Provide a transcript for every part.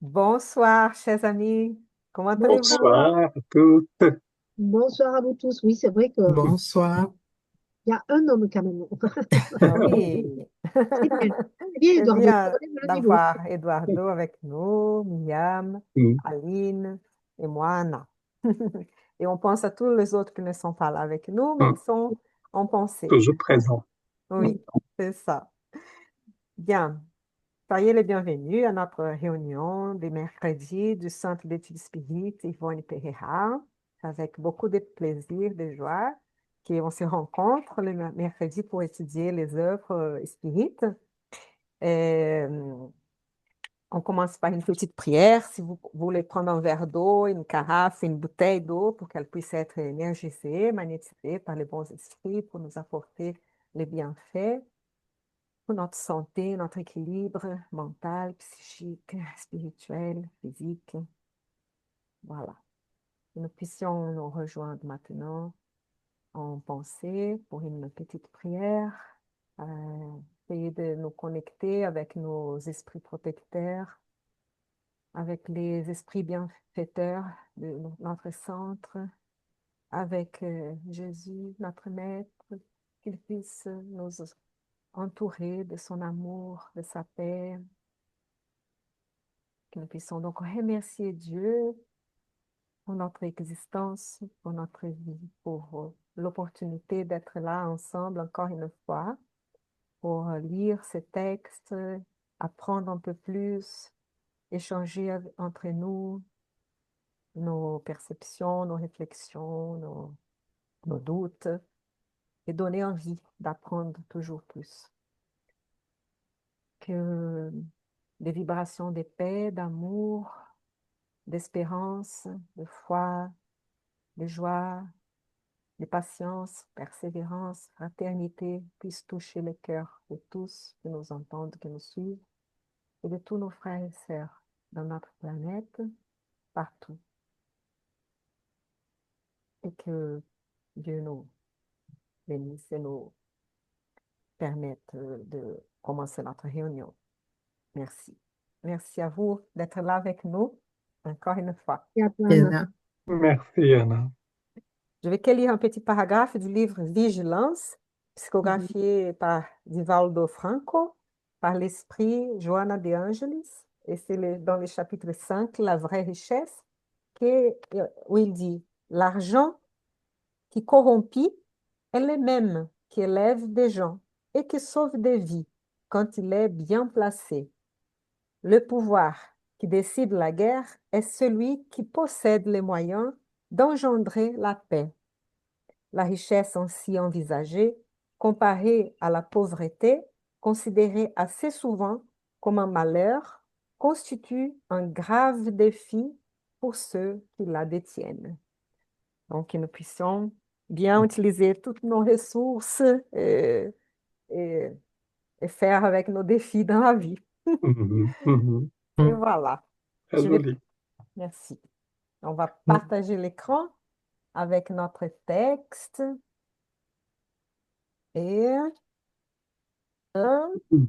Bonsoir, chers amis. Comment allez-vous? Bonsoir à tous. Bonsoir à vous tous. Oui, c'est vrai qu'il Bonsoir. y a un homme quand même. Ah oui. C'est bien. C'est bien, C'est Eduardo. Tu bien relèves le niveau. d'avoir Eduardo avec nous, Myriam, Mm. Aline et moi, Anna. Et on pense à tous les autres qui ne sont pas là avec nous, mais Mm. qui sont en pensée. Toujours présent. Oui, c'est ça. Bien. Soyez les bienvenus à notre réunion des mercredis du Centre d'études spirites Yvonne Pereira, avec beaucoup de plaisir, de joie, qu'on se rencontre le mercredi pour étudier les œuvres spirites. Euh, on commence par une petite prière. Si vous voulez prendre un verre d'eau, une carafe, une bouteille d'eau pour qu'elle puisse être énergisée, magnétisée par les bons esprits pour nous apporter les bienfaits pour notre santé, notre équilibre mental, psychique, spirituel, physique. Voilà. Que nous puissions nous rejoindre maintenant en pensée pour une petite prière. Essayer de nous connecter avec nos esprits protecteurs, avec les esprits bienfaiteurs de notre centre, avec Jésus, notre Maître, qu'il puisse nous entourer de son amour, de sa paix, que nous puissions donc remercier Dieu pour notre existence, pour notre vie, pour l'opportunité d'être là ensemble encore une fois, pour lire ces textes, apprendre un peu plus, échanger entre nous nos perceptions, nos réflexions, nos doutes, et donner envie d'apprendre toujours plus. Que des vibrations de paix, d'amour, d'espérance, de foi, de joie, de patience, persévérance, fraternité puissent toucher le cœur de tous qui nous entendent, qui nous suivent, et de tous nos frères et sœurs dans notre planète, partout. Et que Dieu nous bénisse et nous permette de commencer notre réunion. Merci. Merci à vous d'être là avec nous, encore une fois. Et à toi, Anna. Anna. Merci, Anna. Je vais que lire un petit paragraphe du livre Vigilance, Mhm. psychographié par Divaldo Franco, par l'esprit Joana de Angelis, et c'est dans le chapitre 5, La vraie richesse, où il dit, l'argent qui corrompit est le même qui élève des gens et qui sauve des vies quand il est bien placé. Le pouvoir qui décide la guerre est celui qui possède les moyens d'engendrer la paix. La richesse ainsi envisagée, comparée à la pauvreté, considérée assez souvent comme un malheur, constitue un grave défi pour ceux qui la détiennent. Donc, que nous puissions bien utiliser toutes nos ressources et, et faire avec nos défis dans la vie. Mhm, mhm. Et Mm. voilà. Très Je vais... joli. Merci. On va Mm. partager l'écran avec notre texte. Et Mm.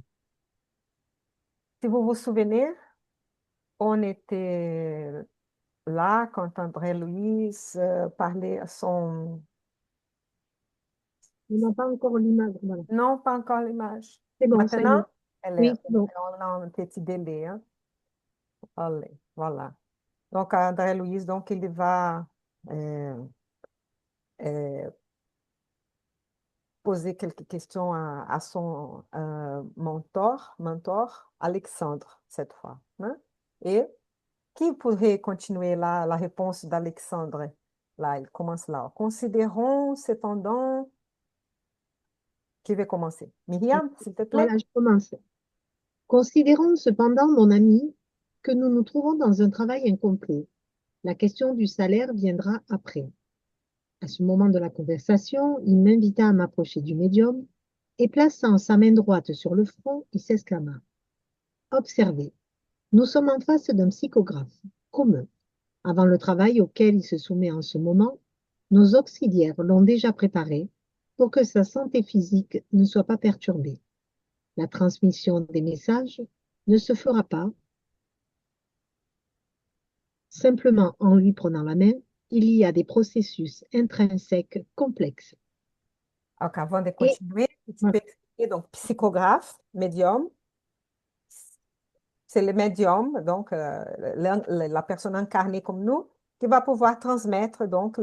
si vous vous souvenez, on était là quand André Louis parlait à son... On n'a pas encore l'image. Voilà. Non, pas encore l'image. C'est bon, ça y Maintenant, est. Oui, c'est bon. on a un petit délai. Hein? Allez, voilà. Donc, André Louis, donc, il va euh, euh, poser quelques questions à son mentor, Alexandre, cette fois. Hein? Et qui pourrait continuer la réponse d'Alexandre? Là, il commence là. Considérons cependant qui veut commencer. Myriam, s'il te plaît. Voilà, je commence. Considérons cependant, mon ami, que nous nous trouvons dans un travail incomplet. La question du salaire viendra après. À ce moment de la conversation, il m'invita à m'approcher du médium et plaçant sa main droite sur le front, il s'exclama. Observez, nous sommes en face d'un psychographe commun. Avant le travail auquel il se soumet en ce moment, nos auxiliaires l'ont déjà préparé pour que sa santé physique ne soit pas perturbée. La transmission des messages ne se fera pas Simplement en lui prenant la main, il y a des processus intrinsèques complexes. Donc, avant de Et continuer, tu voilà. peux expliquer, donc, psychographe, médium, c'est le médium, donc la personne incarnée comme nous, qui va pouvoir transmettre donc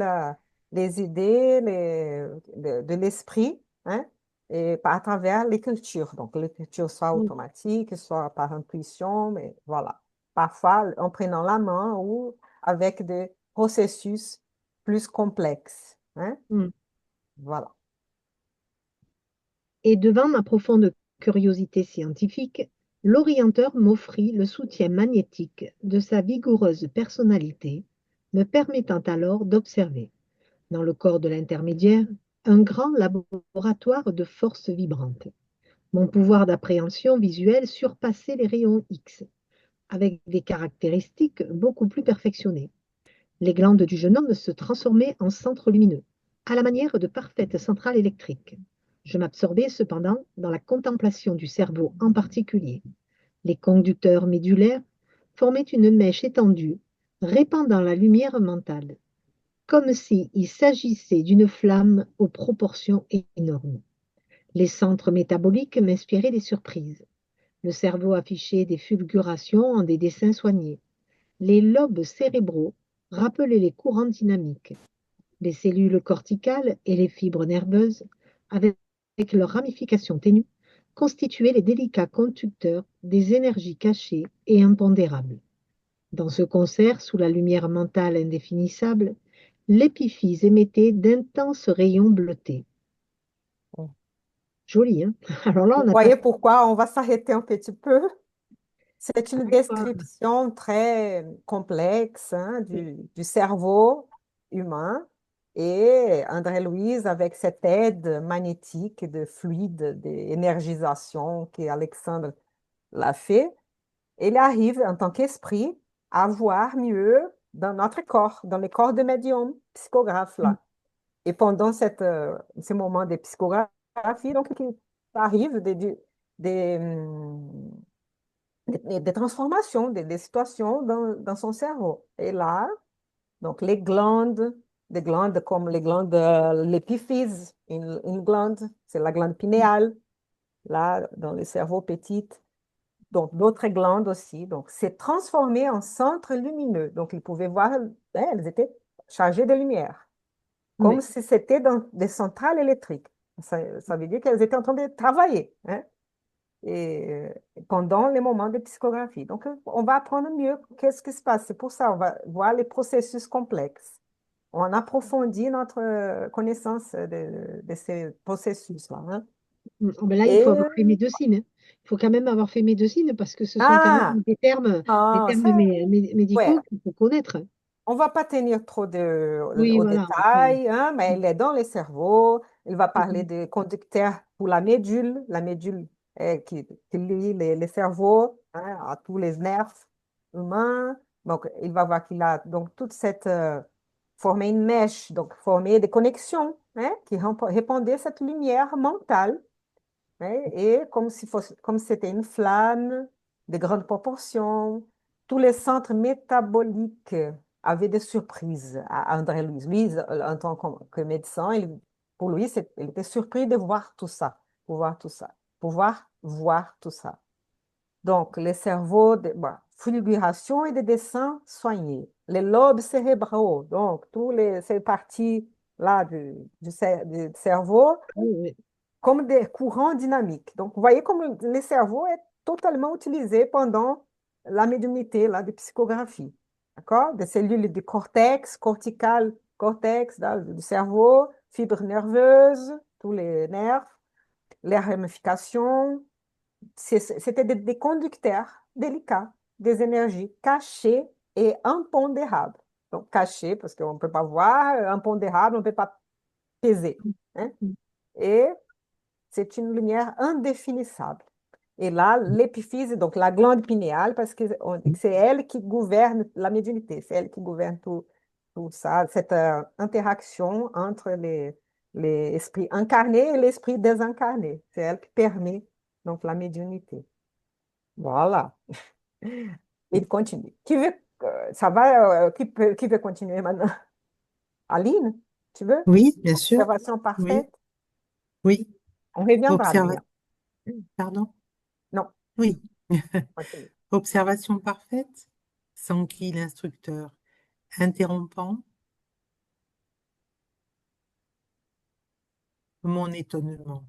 les idées de l'esprit, hein, et à travers l'écriture. Donc l'écriture soit automatique, soit par intuition, mais voilà. Parfois en prenant la main ou avec des processus plus complexes, hein. Mm. Voilà. Et devant ma profonde curiosité scientifique, l'orienteur m'offrit le soutien magnétique de sa vigoureuse personnalité, me permettant alors d'observer, dans le corps de l'intermédiaire, un grand laboratoire de forces vibrantes. Mon pouvoir d'appréhension visuelle surpassait les rayons X, avec des caractéristiques beaucoup plus perfectionnées. Les glandes du jeune homme se transformaient en centres lumineux, à la manière de parfaites centrales électriques. Je m'absorbais cependant dans la contemplation du cerveau en particulier. Les conducteurs médulaires formaient une mèche étendue, répandant la lumière mentale, comme s'il s'agissait d'une flamme aux proportions énormes. Les centres métaboliques m'inspiraient des surprises. Le cerveau affichait des fulgurations en des dessins soignés. Les lobes cérébraux rappelaient les courants dynamiques. Les cellules corticales et les fibres nerveuses, avec leurs ramifications ténues, constituaient les délicats conducteurs des énergies cachées et impondérables. Dans ce concert, sous la lumière mentale indéfinissable, l'épiphyse émettait d'intenses rayons bleutés. Joli, hein? Alors là, Vous on a voyez passé pourquoi on va s'arrêter un petit peu? C'est une quoi. description très complexe, hein, du cerveau humain et André-Louise, avec cette aide magnétique de fluide, d'énergisation que Alexandre l'a fait, il arrive en tant qu'esprit à voir mieux dans notre corps, dans le corps de médium, psychographe là. Et pendant ce moment de psychographie, donc, il arrive des transformations, des situations dans son cerveau. Et là, donc les glandes, des glandes comme les glandes, l'épiphyse, une glande, c'est la glande pinéale, là, dans le cerveau petit. Donc, d'autres glandes aussi. Donc, c'est transformé en centre lumineux. Donc, ils pouvaient voir, hein, elles étaient chargées de lumière, comme Oui, si c'était dans des centrales électriques. Ça veut dire qu'elles étaient en train de travailler, hein, et pendant les moments de psychographie. Donc, on va apprendre mieux qu'est-ce qui se passe. C'est pour ça on va voir les processus complexes. On approfondit notre connaissance de ces processus-là, hein. oh, ben là, il faut avoir fait Et, médecine, hein. Il faut quand même avoir fait médecine parce que ce sont quand même ah, des non, termes ça, ouais, médicaux qu'il faut connaître. on va pas tenir trop Oui, au voilà. détail, hein, mais il est dans le cerveau. Il va parler Mhm. des conducteurs pour la médule qui lie les cerveaux, hein, à tous les nerfs humains. Donc, il va voir qu'il a donc toute cette formé une mèche, donc formé des connexions, hein, qui répandaient cette lumière mentale, hein, et comme c'était une flamme de grande proportion, tous les centres métaboliques avaient des surprises à André-Louis. Lui, en tant que médecin, pour lui, il était surpris de voir tout ça, pouvoir tout ça, pouvoir voir tout ça. Donc, le cerveau, bon, fulguration et des dessins soignés. Les lobes cérébraux, donc, ces parties-là du cerveau, Oui, oui. comme des courants dynamiques. Donc, vous voyez comme le cerveau est totalement utilisé pendant la médiumnité, là, de psychographie. D'accord? Des cellules du cortex, cortex là, du cerveau, fibres nerveuses, tous les nerfs, les ramifications. C'était des conducteurs délicats, des énergies cachées et impondérables. Donc, cachées, parce qu'on ne peut pas voir, impondérables, on ne peut pas peser, hein? Et c'est une lumière indéfinissable. Et là, l'épiphyse, donc la glande pinéale, parce que on dit que c'est elle qui gouverne la médiumnité, c'est elle qui gouverne tout ça, cette interaction entre les esprits incarnés et l'esprit désincarné. C'est elle qui permet donc la médiumnité. Voilà. Il continue. Qui veut Ça va, qui peut continuer maintenant? Aline, tu veux? Oui, bien sûr. Observation Oui, parfaite? oui. On reviendra, Observa... Aline. Pardon? Non, Oui. continue. Observation parfaite, sans qui l'instructeur interrompant mon étonnement.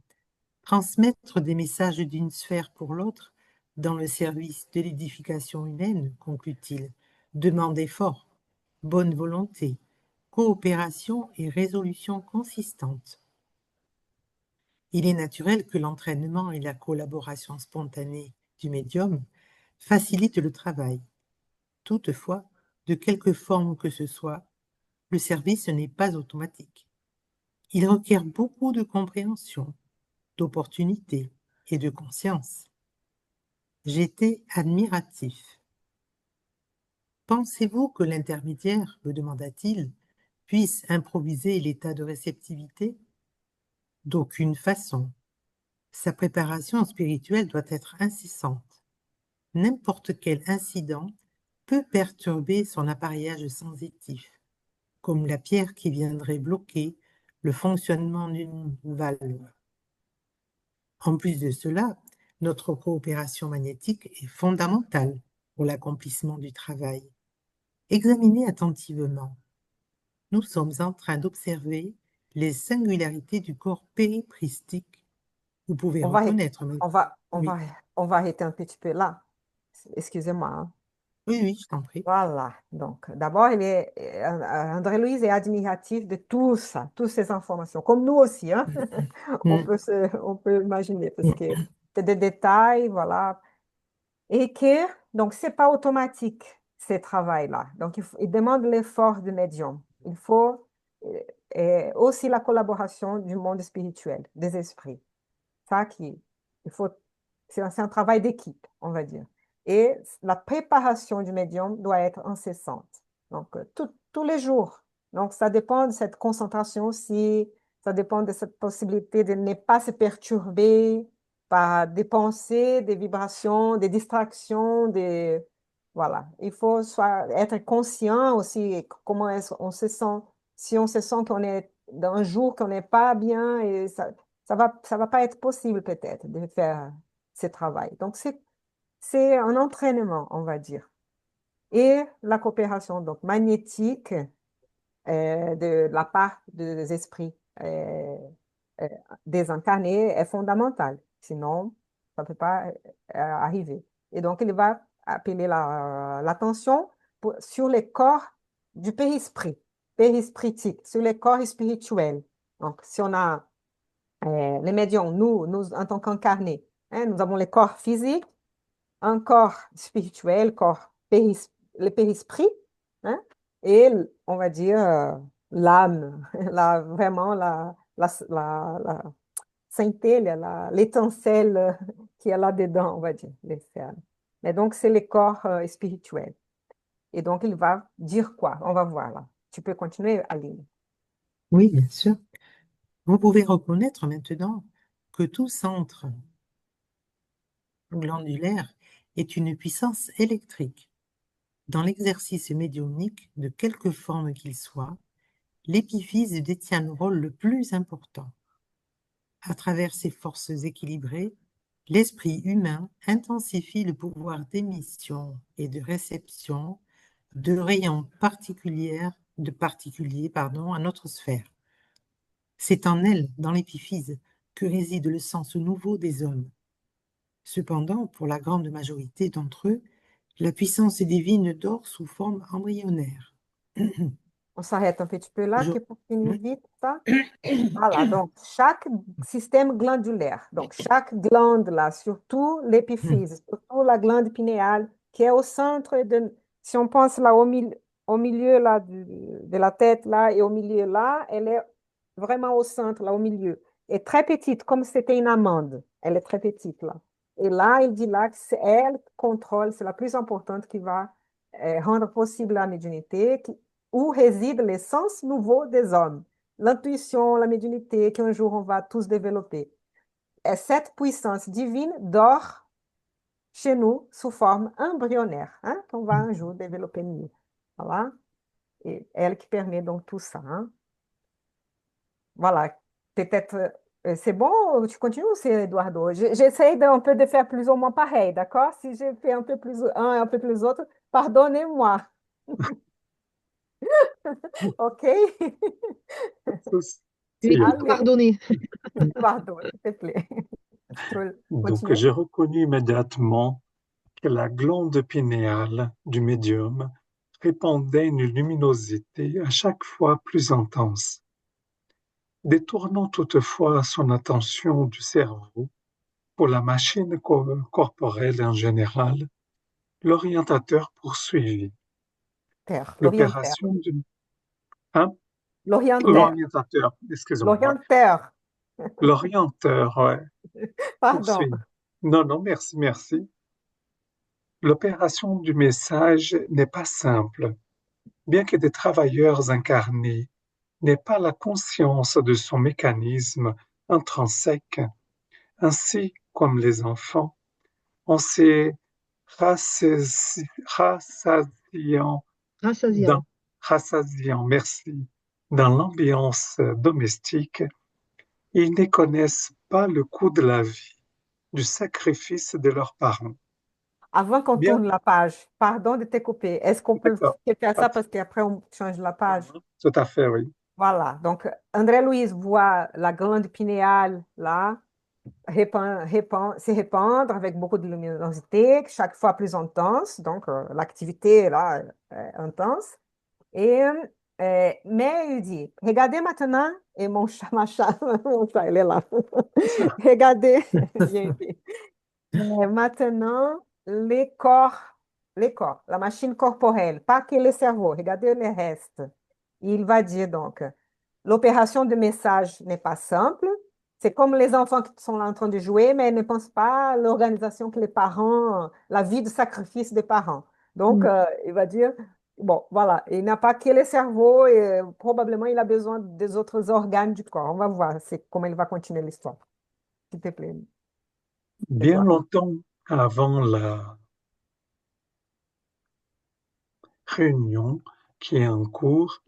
Transmettre des messages d'une sphère pour l'autre dans le service de l'édification humaine, conclut-il, demande effort, bonne volonté, coopération et résolution consistante. Il est naturel que l'entraînement et la collaboration spontanée du médium facilitent le travail. Toutefois, de quelque forme que ce soit, le service n'est pas automatique. Il requiert beaucoup de compréhension, d'opportunité et de conscience. J'étais admiratif. Pensez-vous que l'intermédiaire, me demanda-t-il, puisse improviser l'état de réceptivité? D'aucune façon. Sa préparation spirituelle doit être incessante. N'importe quel incident peut perturber son appareillage sensitif, comme la pierre qui viendrait bloquer le fonctionnement d'une valve. En plus de cela, notre coopération magnétique est fondamentale pour l'accomplissement du travail. Examinez attentivement. Nous sommes en train d'observer les singularités du corps péripristique. Vous pouvez On va, reconnaître, mais on va, on oui, va, on va arrêter un petit peu là. Excusez-moi, hein. oui, oui, je t'en prie. Voilà. Donc, d'abord, André-Louise est admiratif de tout ça, toutes ces informations, comme nous aussi, hein. Mm, On peut imaginer, parce mm, que c'est des détails, voilà. Et que, donc, c'est pas automatique, ces travails-là. Donc, il demande l'effort du médium. Il faut aussi la collaboration du monde spirituel, des esprits. Ça qui, il faut, c'est un travail d'équipe, on va dire. Et la préparation du médium doit être incessante. Donc, tous les jours. Donc, ça dépend de cette concentration aussi, ça dépend de cette possibilité de ne pas se perturber par des pensées, des vibrations, des distractions, des... Voilà. Il faut soit être conscient aussi comment est-ce on se sent. Si on se sent qu'on est dans un jour qu'on n'est pas bien et ça va pas être possible peut-être de faire ce travail. Donc, c'est un entraînement, on va dire. Et la coopération donc magnétique de la part des esprits euh, désincarnés est fondamentale. Sinon, ça ne peut pas arriver. Et donc, il va appeler l'attention sur les corps du périsprit, périspritique, sur les corps spirituels. Donc, si on a les médiums, nous en tant qu'incarnés, hein, nous avons les corps physiques, un corps spirituel, le périsprit, hein, et on va dire l'âme, vraiment la centelha, l'étincelle qui est là-dedans, on va dire, les cernes. Mais donc, c'est les corps spirituels. Et donc, il va dire quoi? On va voir là. Tu peux continuer, Aline. oui, bien sûr. Vous pouvez reconnaître maintenant que tout centre glandulaire est une puissance électrique. Dans l'exercice médiumnique, de quelque forme qu'il soit, l'épiphyse détient le rôle le plus important. À travers ces forces équilibrées, l'esprit humain intensifie le pouvoir d'émission et de réception de rayons particuliers à notre sphère. C'est en elle, dans l'épiphyse, que réside le sens nouveau des hommes. Cependant, pour la grande majorité d'entre eux, la puissance divine dort sous forme embryonnaire. On s'arrête un petit peu là, Je- que pour finir vite, ça. Voilà, donc chaque système glandulaire, donc chaque glande là, surtout l'épiphyse, surtout la glande pinéale, qui est au centre de, si on pense là au milieu là de la tête là et au milieu là, elle est vraiment au centre là, au milieu. Et très petite, comme c'était une amande, elle est très petite là. Et là, il dit là que c'est elle qui contrôle, c'est la plus importante qui va rendre possible la médiumnité, où réside l'essence nouveau des hommes, l'intuition, la médiumnité qu'un jour on va tous développer. Et cette puissance divine dort chez nous sous forme embryonnaire, hein, qu'on va un jour développer en nous. Voilà. Et elle qui permet donc tout ça, hein. Voilà. Peut-être, c'est bon, tu continues ou c'est Eduardo? J'essaie un peu de faire plus ou moins pareil, d'accord? Si j'ai fait un peu plus un et un peu plus l'autre, pardonnez-moi, ok? Pas de souci. Tu es tout Allez, pardonné. pardon, s'il te plaît. Tu peux Donc, continuer? j'ai reconnu immédiatement que la glande pinéale du médium répandait une luminosité à chaque fois plus intense. Détournant toutefois son attention du cerveau pour la machine corporelle en général, l'orientateur poursuivit. Terre, l'orientaire, L'opération du... Hein? l'orientaire, L'orientateur, excusez-moi, ouais. l'orientaire, L'orienteur, ouais, pardon. poursuit. Non, non, merci, merci. L'opération du message n'est pas simple, bien que des travailleurs incarnés n'aient pas la conscience de son mécanisme intrinsèque, ainsi comme les enfants, en se rassasiant Rassasiant. dans, rassasiant, merci, dans l'ambiance domestique, ils ne connaissent pas le coût de la vie, du sacrifice de leurs parents. Avant qu'on Bien, tourne la page, pardon de te couper. Est-ce qu'on peut d'accord. faire ça parce qu'après on change la page? Tout à fait, oui. Voilà. Donc, André-Louise voit la glande pinéale là se répandre avec beaucoup de luminosité, chaque fois plus intense. Donc, l'activité là est intense. Et, mais il dit, regardez maintenant, et mon chat, mon chat, il est là. Regardez, viens ici. Maintenant, les corps, la machine corporelle, pas que le cerveau, regardez le reste. Il va dire donc, l'opération de message n'est pas simple. C'est comme les enfants qui sont là en train de jouer, mais ils ne pensent pas à l'organisation que les parents, la vie de sacrifice des parents. Donc, Mm. il va dire, bon, voilà, il n'a pas que le cerveau et probablement il a besoin des autres organes du corps. On va voir comment il va continuer l'histoire. S'il te plaît, Bien Edouard. longtemps avant la réunion qui est en cours,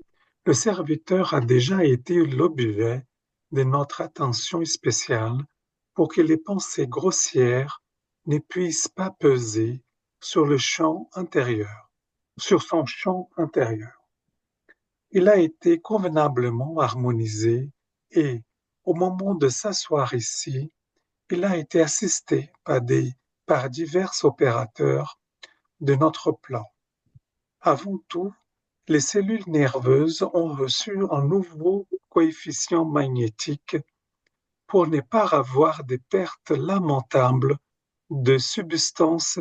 le serviteur a déjà été l'objet de notre attention spéciale pour que les pensées grossières ne puissent pas peser sur le champ intérieur, sur son champ intérieur. Il a été convenablement harmonisé et, au moment de s'asseoir ici, il a été assisté par divers opérateurs de notre plan. Avant tout, les cellules nerveuses ont reçu un nouveau coefficient magnétique pour ne pas avoir des pertes lamentables de substances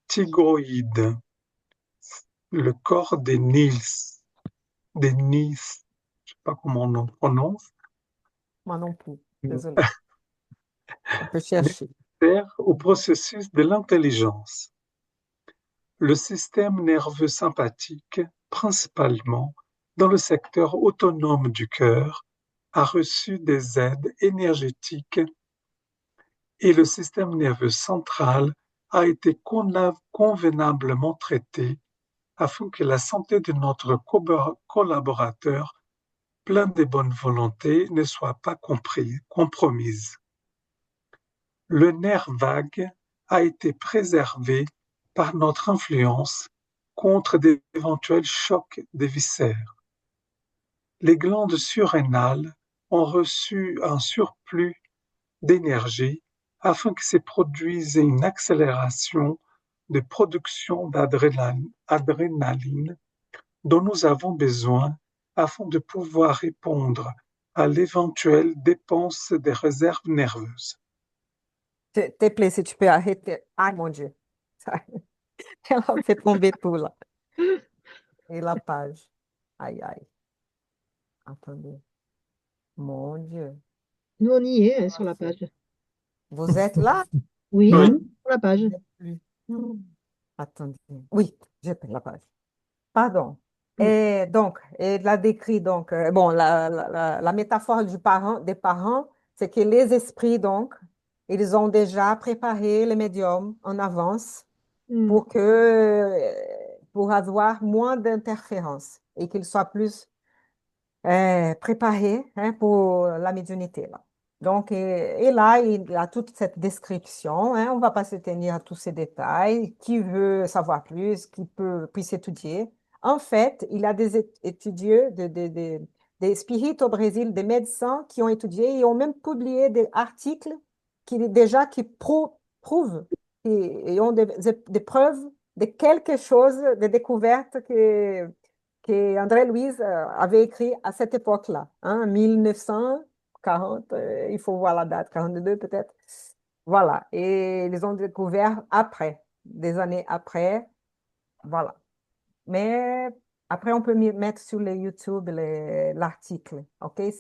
thyroïdes. Le corps des Nils, je ne sais pas comment on prononce, Moi non plus, désolé. On peut chercher. nécessaire au processus de l'intelligence. Le système nerveux sympathique, principalement dans le secteur autonome du cœur, a reçu des aides énergétiques et le système nerveux central a été convenablement traité afin que la santé de notre collaborateur, plein de bonne volonté, ne soit pas compromise. Le nerf vague a été préservé par notre influence contre d'éventuels chocs des viscères. Les glandes surrénales ont reçu un surplus d'énergie afin que se produise une accélération de production d'adrénaline dont nous avons besoin afin de pouvoir répondre à l'éventuelle dépense des réserves nerveuses. S'il te plaît, si tu peux arrêter. Ai, mon Dieu. Ela fait tomber tout là. Et la page. Aïe, aïe. Attendez. Mon Dieu. Nous, on y est hein, sur la page. Vous êtes là? Oui, Oui, sur la page. Je n'ai plus. Attendez. Oui, j'ai pris la page. Pardon. Mm. Et donc, il a décrit donc, bon, la métaphore des parents, c'est que les esprits, donc, ils ont déjà préparé les médiums en avance Mm. pour avoir moins d'interférences et qu'ils soient plus préparés hein, pour la médiumnité, là. Donc, et là, il y a toute cette description. Hein, on ne va pas se tenir à tous ces détails. Qui veut savoir plus, qui puisse étudier. En fait, il y a des étudiants, des spirites au Brésil, des médecins qui ont étudié et ont même publié des articles qui prouvent et ont des preuves de quelque chose, des découvertes que André Louise avait écrit à cette époque-là, hein, 1940, il faut voir la date, 42 peut-être. Voilà, et ils ont découvert après, des années après, voilà. Mais après, on peut mettre sur le YouTube l'article, OK? Et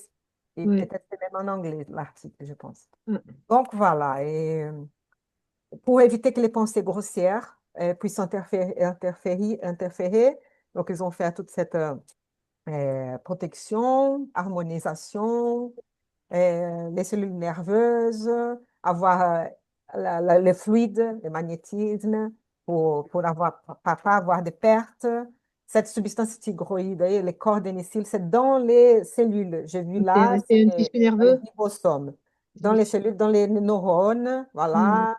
Ouais. peut-être c'est même en anglais, l'article, je pense. Ah, Donc voilà, et pour éviter que les pensées grossières puissent interférer, donc ils ont fait toute cette protection, harmonisation, les cellules nerveuses, avoir le fluide, le magnétisme, pour pas avoir de pertes. Cette substance tigroïde, les corps dénicile, c'est dans les cellules. J'ai vu là, c'est un c'est tissu dans les nerveux. ribosomes, dans les cellules, dans les neurones, Mm. voilà.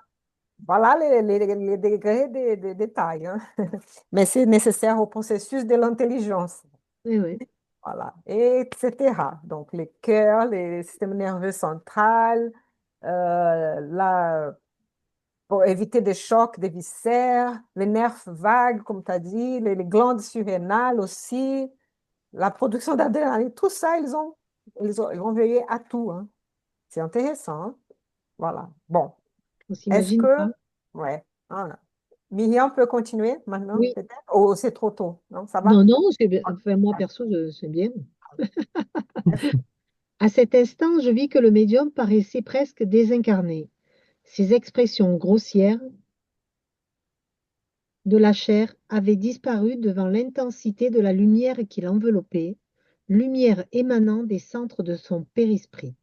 Voilà les degrés de détail, hein. Mais c'est nécessaire au processus de l'intelligence. Oui, oui. Voilà, et etc. Donc, les cœurs, les systèmes nerveux central, pour éviter des chocs des viscères, les nerfs vagues, comme tu as dit, les glandes surrénales aussi, la production d'adrénaline, tout ça, ils ont veillé à tout, hein. C'est intéressant, hein. Voilà. Bon, On est-ce s'imagine que... pas. Ouais, voilà. Myriam peut continuer maintenant, Oui. peut-être? Oh, c'est trop tôt, non? Ça va? Non, non, c'est bien. Enfin, moi, perso, c'est bien. À cet instant, je vis que le médium paraissait presque désincarné. Ses expressions grossières de la chair avaient disparu devant l'intensité de la lumière qui l'enveloppait, lumière émanant des centres de son périsprit.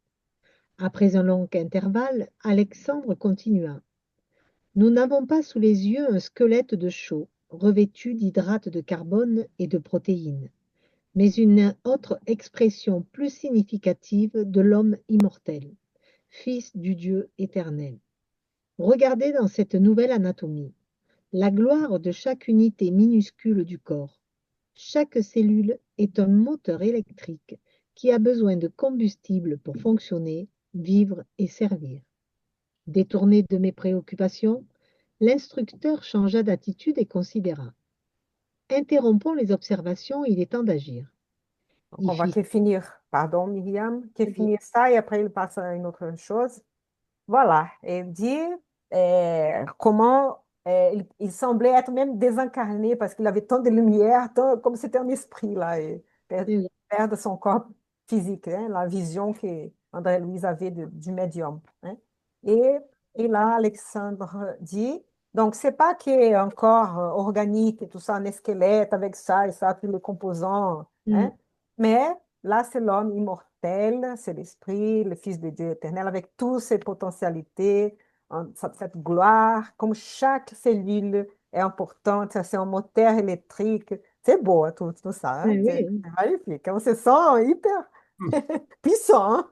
Après un long intervalle, Alexandre continua. Nous n'avons pas sous les yeux un squelette de chaux, revêtu d'hydrates de carbone et de protéines, mais une autre expression plus significative de l'homme immortel, fils du Dieu éternel. Regardez dans cette nouvelle anatomie la gloire de chaque unité minuscule du corps. Chaque cellule est un moteur électrique qui a besoin de combustible pour fonctionner, vivre et servir. Détourné de mes préoccupations, l'instructeur changea d'attitude et considéra. Interrompons les observations, il est temps d'agir. Donc, Il on va fit que finir, pardon, Myriam, que Vas-y. finir ça et après il passe à une autre chose. Voilà, et dire comment il semblait être même désincarné parce qu'il avait tant de lumière, comme c'était un esprit là, et perdre son corps physique, hein, la vision que André-Louise avait du médium, hein. Et, et là, Alexandre dit, donc c'est pas qu'il est encore organique et tout ça, un squelette avec ça et ça, tous les composants, Mm. hein, mais là, c'est l'homme immortel, c'est l'esprit, le Fils de Dieu éternel, avec toutes ses potentialités, cette gloire, comme chaque cellule est importante, ça, c'est un moteur électrique. C'est beau, hein, tout ça, hein. C'est Oui, magnifique, hein. On se sent hyper puissant, hein.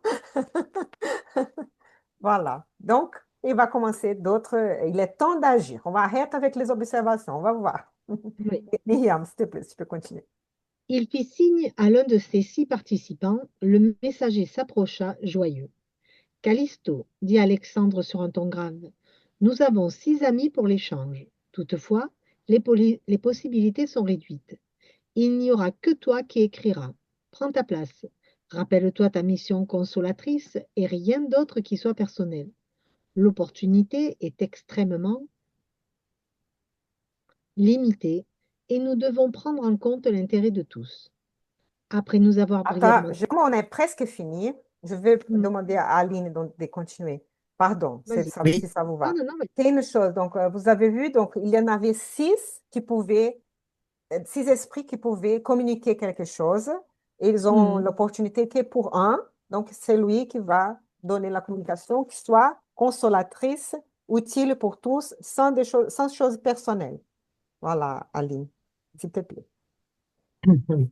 Voilà. Donc, il va commencer d'autres. Il est temps d'agir. On va arrêter avec les observations. On va voir. oui. Myriam, s'il te plaît, si tu peux continuer. Il fit signe à l'un de ses 6 participants. Le messager s'approcha, joyeux. Callisto, dit Alexandre sur un ton grave, nous avons 6 amis pour l'échange. Toutefois, les possibilités sont réduites. Il n'y aura que toi qui écriras. Prends ta place. Rappelle-toi ta mission consolatrice et rien d'autre qui soit personnel. L'opportunité est extrêmement limitée et nous devons prendre en compte l'intérêt de tous. Après nous avoir Attends, brièvement... on est presque fini. Je vais Hmm, demander à Aline de continuer. Pardon, vas-y. si ça vous Non, va. non, non, mais... C'est une chose. Donc, vous avez vu, donc, il y en avait six esprits qui pouvaient communiquer quelque chose. Et ils ont Hmm, l'opportunité que pour un, donc c'est lui qui va donner la communication, qui soit consolatrice, utile pour tous, sans choses personnelles. Voilà, Aline, s'il te plaît. Oui.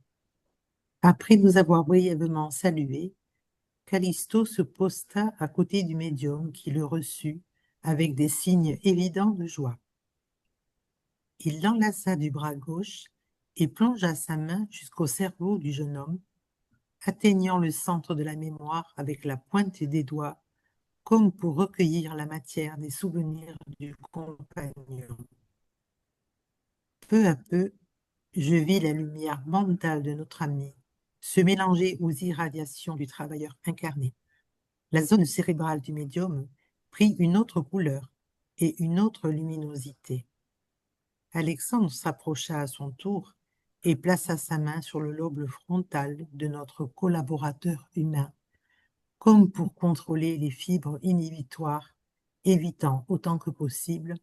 Après nous avoir brièvement salués, Callisto se posta à côté du médium qui le reçut avec des signes évidents de joie. Il l'enlaça du bras gauche et plongea sa main jusqu'au cerveau du jeune homme, atteignant le centre de la mémoire avec la pointe des doigts, comme pour recueillir la matière des souvenirs du compagnon. Peu à peu, je vis la lumière mentale de notre ami se mélanger aux irradiations du travailleur incarné. La zone cérébrale du médium prit une autre couleur et une autre luminosité. Alexandre s'approcha à son tour et plaça sa main sur le lobe frontal de notre collaborateur humain, comme pour contrôler les fibres inhibitoires, évitant autant que possible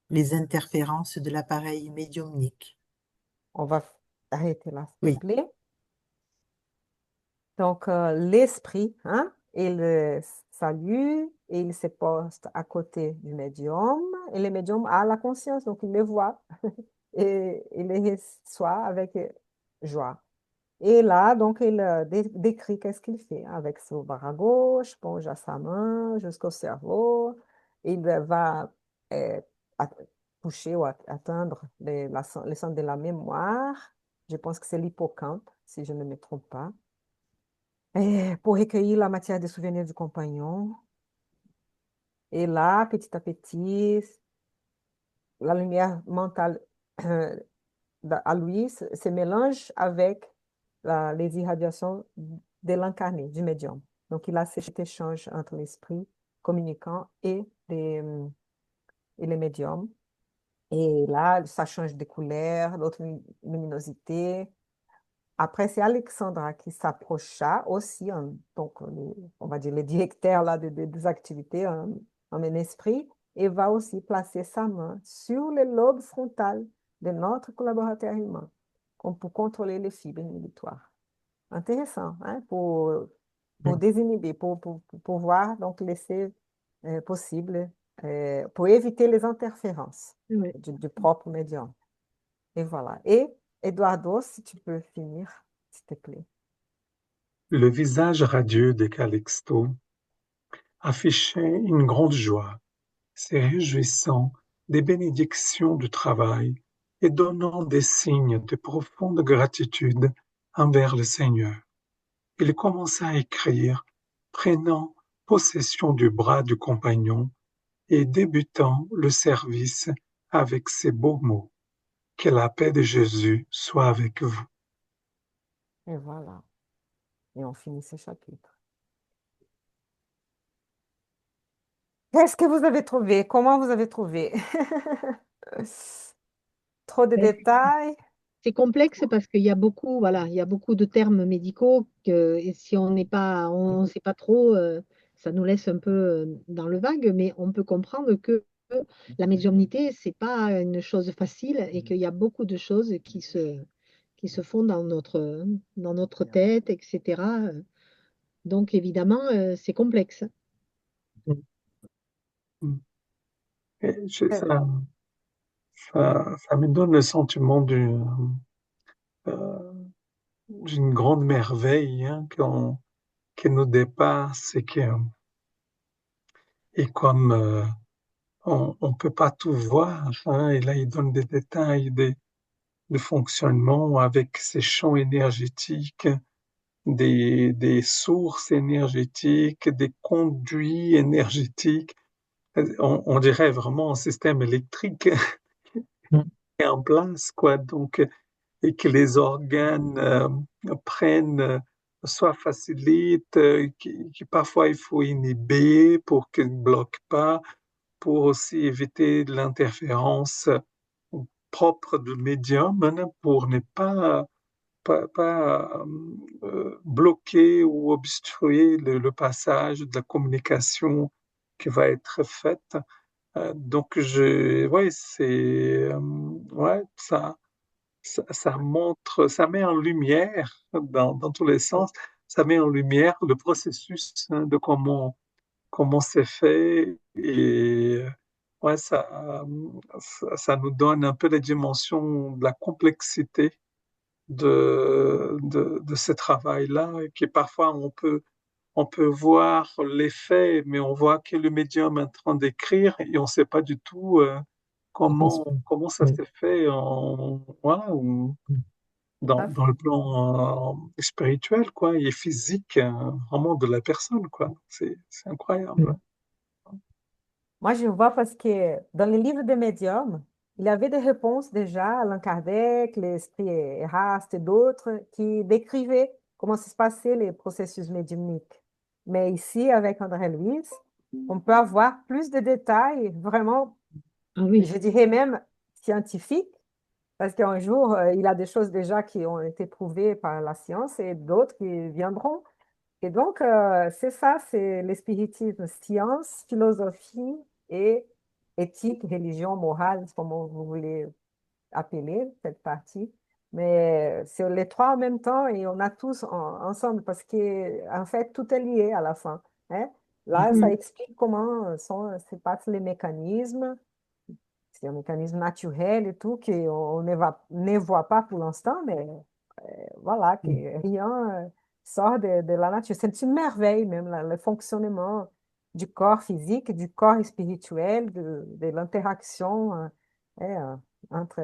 les interférences de l'appareil médiumnique. On va arrêter là, s'il Oui. te plaît. Donc, l'esprit, hein, il salue et il se poste à côté du médium. Et le médium a la conscience, donc il le voit et il les reçoit avec joie. Et là, donc, il décrit qu'est-ce qu'il fait avec son bras gauche, plonge à sa main jusqu'au cerveau. Il va euh, at- toucher ou atteindre le centre de la mémoire. Je pense que c'est l'hippocampe, si je ne me trompe pas. Et pour recueillir la matière des souvenirs du compagnon. Et là, petit à petit, la lumière mentale à lui se mélange avec les irradiations de l'incarné, du médium. Donc, il a cet échange entre l'esprit communicant et les médiums. Et là, ça change de couleur, d'autres luminosité. Après, c'est Alexandra qui s'approcha aussi, donc on va dire le directeur là, des activités en esprit, et va aussi placer sa main sur le lobe frontal de notre collaborateur humain, comme pour contrôler les fibres inhibitoires. Intéressant, hein, pour désinhiber, pour pouvoir donc laisser possible, pour éviter les interférences Oui. du propre médium. Et voilà. Et Eduardo, si tu peux finir, s'il te plaît. Le visage radieux de Calixto affichait une grande joie, se réjouissant des bénédictions du travail et donnant des signes de profonde gratitude envers le Seigneur. Il commença à écrire, prenant possession du bras du compagnon et débutant le service avec ces beaux mots. Que la paix de Jésus soit avec vous. Et voilà. Et on finit ce chapitre. Qu'est-ce que vous avez trouvé? Comment vous avez trouvé? Trop de Ben, détails? c'est complexe parce qu'il y a beaucoup, voilà, il y a beaucoup de termes médicaux et si on ne sait pas trop, ça nous laisse un peu dans le vague, mais on peut comprendre que la médiumnité, c'est pas une chose facile et qu'il y a beaucoup de choses qui se font dans notre tête, etc. Donc évidemment, c'est complexe. Et Euh, ça me donne le sentiment euh, d'une grande merveille hein, qui nous dépasse et comme on ne peut pas tout voir, hein, et là il donne des détails de fonctionnement avec ces champs énergétiques, des sources énergétiques, des conduits énergétiques. On dirait vraiment un système électrique est en place, quoi. Donc, et que les organes prennent, soit facilitent, qui parfois il faut inhiber pour qu'ils ne bloquent pas, pour aussi éviter l'interférence propre du médium, hein, pour ne pas bloquer ou obstruer le passage de la communication qui va être faite. Donc, ouais, ouais, ça montre, ça met en lumière, dans tous les sens, ça met en lumière le processus hein, de comment comment c'est fait et ouais, ça nous donne un peu la dimension de la complexité de ce travail-là, et qui parfois on peut voir les faits, mais on voit que le médium est en train d'écrire et on ne sait pas du tout Je pense pas. comment ça Oui. s'est fait voilà, Ça dans le plan spirituel, quoi, et physique, vraiment de la personne, quoi. C'est incroyable. Mm. Moi, je vois parce que dans les livres des médiums, il y avait des réponses déjà, Allan Kardec, l'esprit Erasme et d'autres, qui décrivaient comment se passaient les processus médiumniques. Mais ici, avec André Louis, on peut avoir plus de détails, vraiment, Ah oui. je dirais même scientifiques, parce qu'un jour, il y a des choses déjà qui ont été prouvées par la science et d'autres qui viendront. Et donc, c'est ça, c'est l'espiritisme, science, philosophie et éthique, religion, morale, comme vous voulez appeler cette partie. Mais c'est les trois en même temps et on a tous ensemble parce que, en fait, tout est lié à la fin. Hein. Là, ça Mm. explique comment se passent les mécanismes. C'est un mécanisme naturel et tout qu'on ne voit pas pour l'instant, mais voilà, que Mm. rien sort de la nature. C'est une merveille même, le fonctionnement du corps physique, du corps spirituel, de l'interaction entre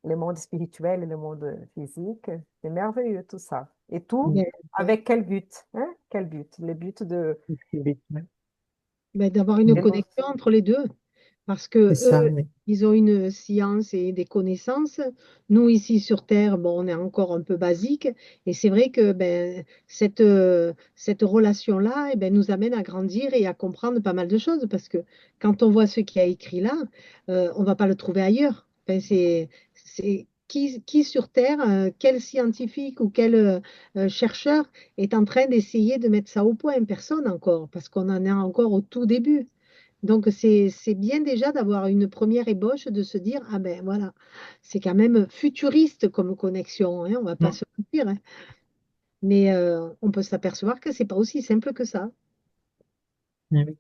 le monde spirituel et le monde physique. C'est merveilleux tout ça. Et tout Mais, avec quel but? Hein? Quel but? Le but Spirituel. d'avoir une de nos... connexion entre les deux. Parce C'est que eux, ça, oui. ils ont une science et des connaissances. Nous, ici sur Terre, bon, on est encore un peu basique. Et c'est vrai que ben, cette relation-là eh ben, nous amène à grandir et à comprendre pas mal de choses. Parce que quand on voit ce qui a écrit là, on va pas le trouver ailleurs. Enfin, qui sur Terre, quel scientifique ou quel chercheur est en train d'essayer de mettre ça au point? Personne encore, parce qu'on en est encore au tout début. Donc, c'est bien déjà d'avoir une première ébauche de se dire, ah ben voilà, c'est quand même futuriste comme connexion, hein, on va pas Mm. se mentir, hein. Mais on peut s'apercevoir que c'est pas aussi simple que ça. Oui, oui.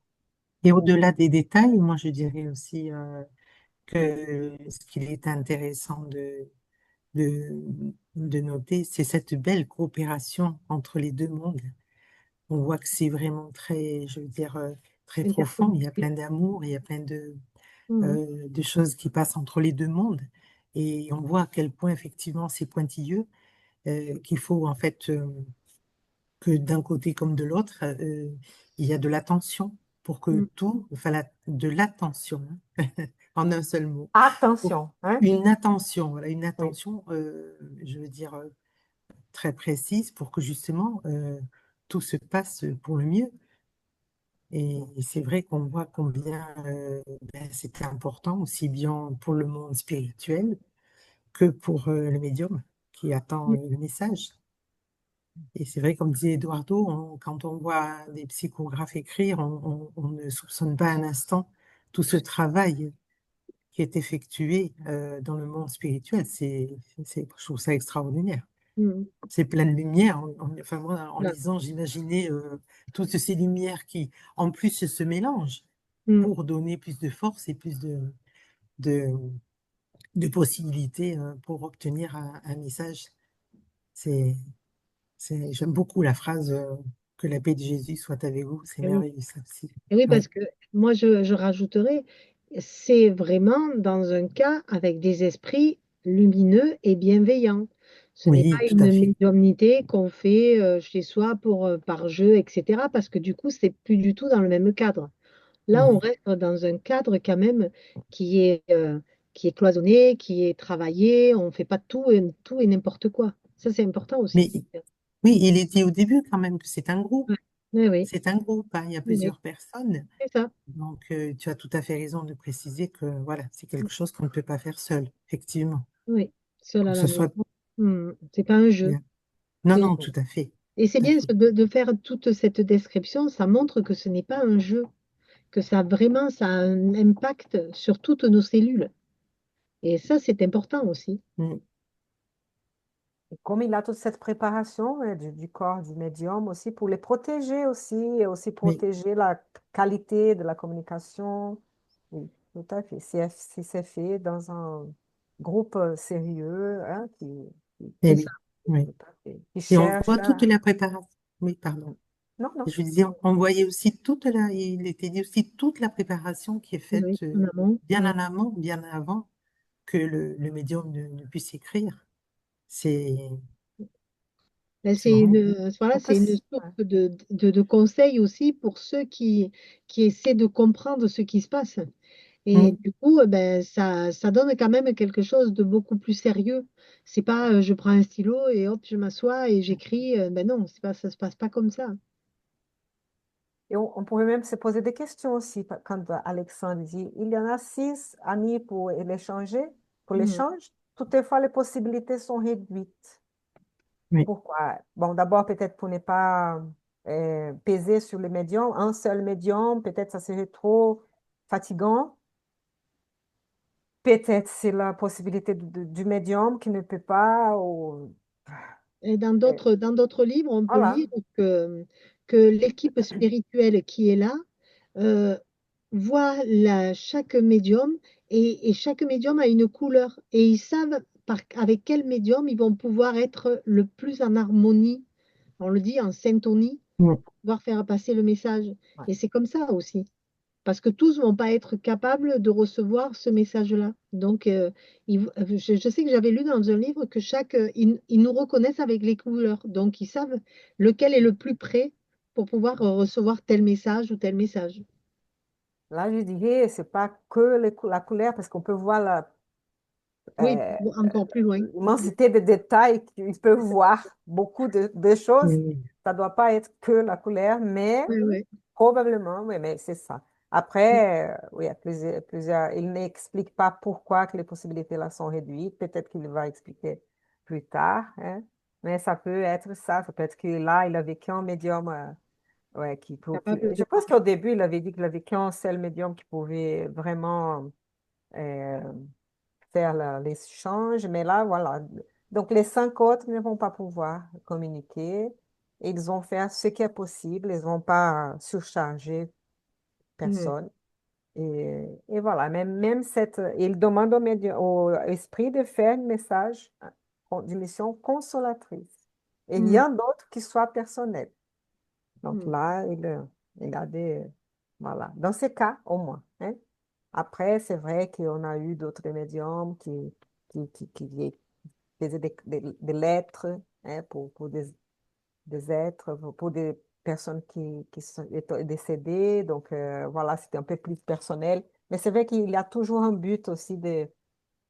Et au-delà des détails, moi je dirais aussi que ce qu'il est intéressant de, de noter, c'est cette belle coopération entre les deux mondes. On voit que c'est vraiment très, je veux dire, très profond. Il y a Interconnecté. plein d'amour, il y a plein Mhm. de choses qui passent entre les deux mondes. Et on voit à quel point, effectivement, c'est pointilleux, qu'il faut, en fait, que d'un côté comme de l'autre, il y a de l'attention pour que Mhm. tout, enfin, de l'attention, hein, en un seul mot. Pour Attention, hein? une attention, voilà, une Oui. attention, je veux dire, très précise pour que justement tout se passe pour le mieux. Et c'est vrai qu'on voit combien ben, c'était important, aussi bien pour le monde spirituel que pour le médium qui attend le message. Et c'est vrai, comme disait Eduardo, quand on voit des psychographes écrire, on ne soupçonne pas un instant tout ce travail qui est effectué dans le monde spirituel. Je trouve ça extraordinaire. Mhm. C'est plein de lumière. Enfin, moi, en Voilà. lisant, j'imaginais toutes ces lumières qui, en plus, se mélangent Mhm. pour donner plus de force et plus de, de possibilités pour obtenir un message. C'est, j'aime beaucoup la phrase que la paix de Jésus soit avec vous. C'est Et oui. merveilleux, ça aussi. Et oui, Oui, parce que moi, je rajouterais, c'est vraiment dans un cas avec des esprits lumineux et bienveillants. Ce n'est pas oui, tout à une fait. médiumnité qu'on fait chez soi par jeu, etc. Parce que du coup, c'est plus du tout dans le même cadre. Là, on Oui. reste dans un cadre quand même qui est, euh, qui est cloisonné, qui est travaillé. On ne fait pas tout et n'importe quoi. Ça, c'est important aussi. Mais oui, il est dit au début quand même que c'est un groupe. Ouais. Oui, oui, C'est un groupe, hein, il y a oui, oui, plusieurs personnes. c'est ça. Donc, tu as tout à fait raison de préciser que voilà, c'est quelque chose qu'on ne peut pas faire seul, effectivement. Oui, seul à Que la ce maison. soit C'est pas un jeu. bien. Non, C'est- non, tout à fait. Et c'est Tout à bien fait. de faire toute cette description. Ça montre que ce n'est pas un jeu, que ça a un impact sur toutes nos cellules. Et ça, c'est important aussi. Mm. Comme il a toute cette préparation du corps du médium aussi pour les protéger aussi, et aussi Oui, protéger la qualité de la communication. Oui, tout à fait. Si c'est fait dans un groupe sérieux, hein, eh C'est ça. oui, oui. tout à fait, qui Et on cherche voit toute à... la préparation. Oui, pardon. Non, non. Je disais, on voyait aussi il était dit aussi toute la préparation qui est Oui, faite en amont. bien Ouais. en amont, bien avant que le médium ne puisse écrire. C'est Ben, c'est vraiment bien. voilà, On peut... c'est une source de conseils aussi pour ceux qui essaient de comprendre ce qui se passe. Et Mm. du coup, ben, ça donne quand même quelque chose de beaucoup plus sérieux. C'est pas je prends un stylo et hop, je m'assois et j'écris. Ben non, c'est pas, ça se passe pas comme ça. Et on pourrait même se poser des questions aussi quand Alexandre dit, il y en a 6 amis pour Mhm. l'échange. Toutefois, les possibilités sont réduites. Oui. Pourquoi? Bon, d'abord, peut-être pour ne pas peser sur les médiums. Un seul médium, peut-être ça serait trop fatigant. Peut-être c'est la possibilité du médium qui ne peut pas. Et Euh, dans d'autres livres, on peut voilà. lire que l'équipe spirituelle qui est là euh, voit chaque médium et chaque médium a une couleur et ils savent avec quel médium ils vont pouvoir être le plus en harmonie, on le dit en syntonie, Mm. pour pouvoir faire passer le message. Ouais. Et c'est comme ça aussi. Parce que tous ne vont pas être capables de recevoir ce message-là. Donc, je sais que j'avais lu dans un livre que ils nous reconnaissent avec les couleurs. Donc, ils savent lequel est le plus près pour pouvoir recevoir tel message ou tel message. Là, je dirais, c'est pas que la couleur, parce qu'on peut voir Oui, euh, encore plus loin. l'immensité de détails qu'ils peuvent voir, beaucoup de choses. Oui. Ça ne doit pas être que la couleur, mais Oui, oui. probablement, oui, mais c'est ça. Après, oui, il y a plusieurs. Il n'explique pas pourquoi que les possibilités là sont réduites. Peut-être qu'il va expliquer plus tard, hein. Mais ça peut être ça. Ça peut être que là, il avait qu'un médium. Ouais, Capable Je de pense qu'au début, il avait dit qu'il avait qu'un seul médium qui pouvait vraiment euh, faire l'échange, mais là, voilà. Donc, les 5 autres ne vont pas pouvoir communiquer. Ils vont faire ce qui est possible. Ils ne vont pas surcharger Mhm. personne. Et voilà, même il demande au esprit de faire un message d'une mission consolatrice. Et Mhm. rien d'autre qui soit personnel. Donc Mhm. là, il a des... Voilà, dans ces cas, au moins, hein. Après, c'est vrai qu'on a eu d'autres médiums qui faisaient des lettres, hein, pour des êtres, pour des personnes qui sont étaient décédées. Donc, voilà, c'était un peu plus personnel. Mais c'est vrai qu'il y a toujours un but aussi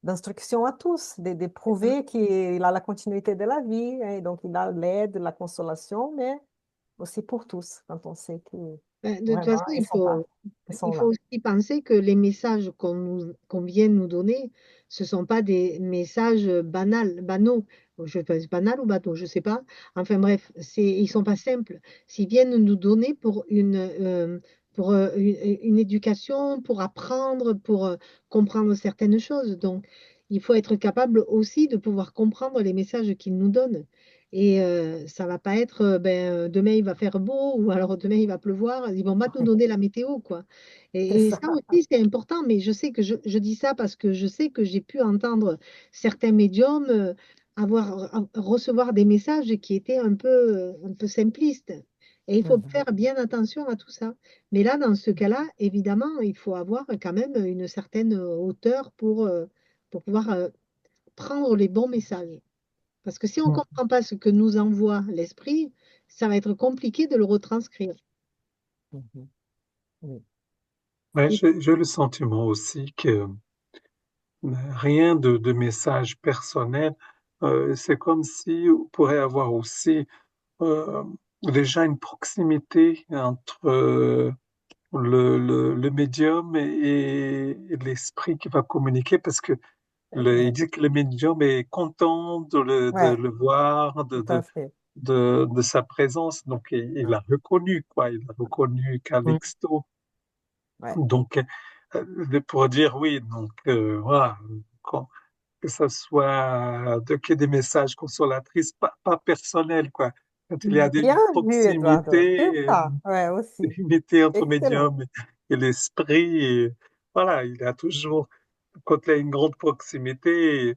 d'instruction à tous, de C'est ça. prouver qu'il a la continuité de la vie, hein. Et donc, il a l'aide, la consolation, mais aussi pour tous, quand on sait que Ben, de toute vraiment, façon, ils sont il faut là. aussi penser que les messages qu'on vient nous donner, ce ne sont pas des messages banaux. Je pense banal ou bateau, je ne sais pas. Enfin bref, ils ne sont pas simples. S'ils viennent nous donner pour une éducation, pour apprendre, pour comprendre certaines choses. Donc, il faut être capable aussi de pouvoir comprendre les messages qu'ils nous donnent. Et ça va pas être demain il va faire beau ou alors demain il va pleuvoir. Ils vont pas nous donner la météo, quoi. C'est Et ça. ça aussi, c'est important, mais je sais que je dis ça parce que je sais que j'ai pu entendre certains médiums recevoir des messages qui étaient un peu simplistes. Et il faut Mhm. faire bien attention à tout ça. Mais là, dans ce cas-là, évidemment, il faut avoir quand même une certaine hauteur pour pouvoir prendre les bons messages. Parce que si on ne Mm. comprend pas ce que nous envoie l'esprit, ça va être compliqué de le retranscrire. Mhm. Oui. Ouais, Et- j'ai le sentiment aussi que rien de message personnel, c'est comme si on pourrait avoir aussi euh, déjà une proximité entre le médium et l'esprit qui va communiquer, parce que C'est il vrai. dit que le médium est content de Ouais, le voir, tout à fait. de sa présence. Donc, il Ouais, a reconnu, quoi. Il a reconnu Mm. Calixto. ouais. Donc, pour dire oui, donc, voilà. que ça soit qu'il y ait des messages consolatrices, pas personnels, quoi. Quand il y a Mhm. une Bien vu, Eduardo. C'est proximité, ça, ouais, aussi. unité entre Excellent. médium et l'esprit, voilà, il y a toujours, quand il y a une grande proximité,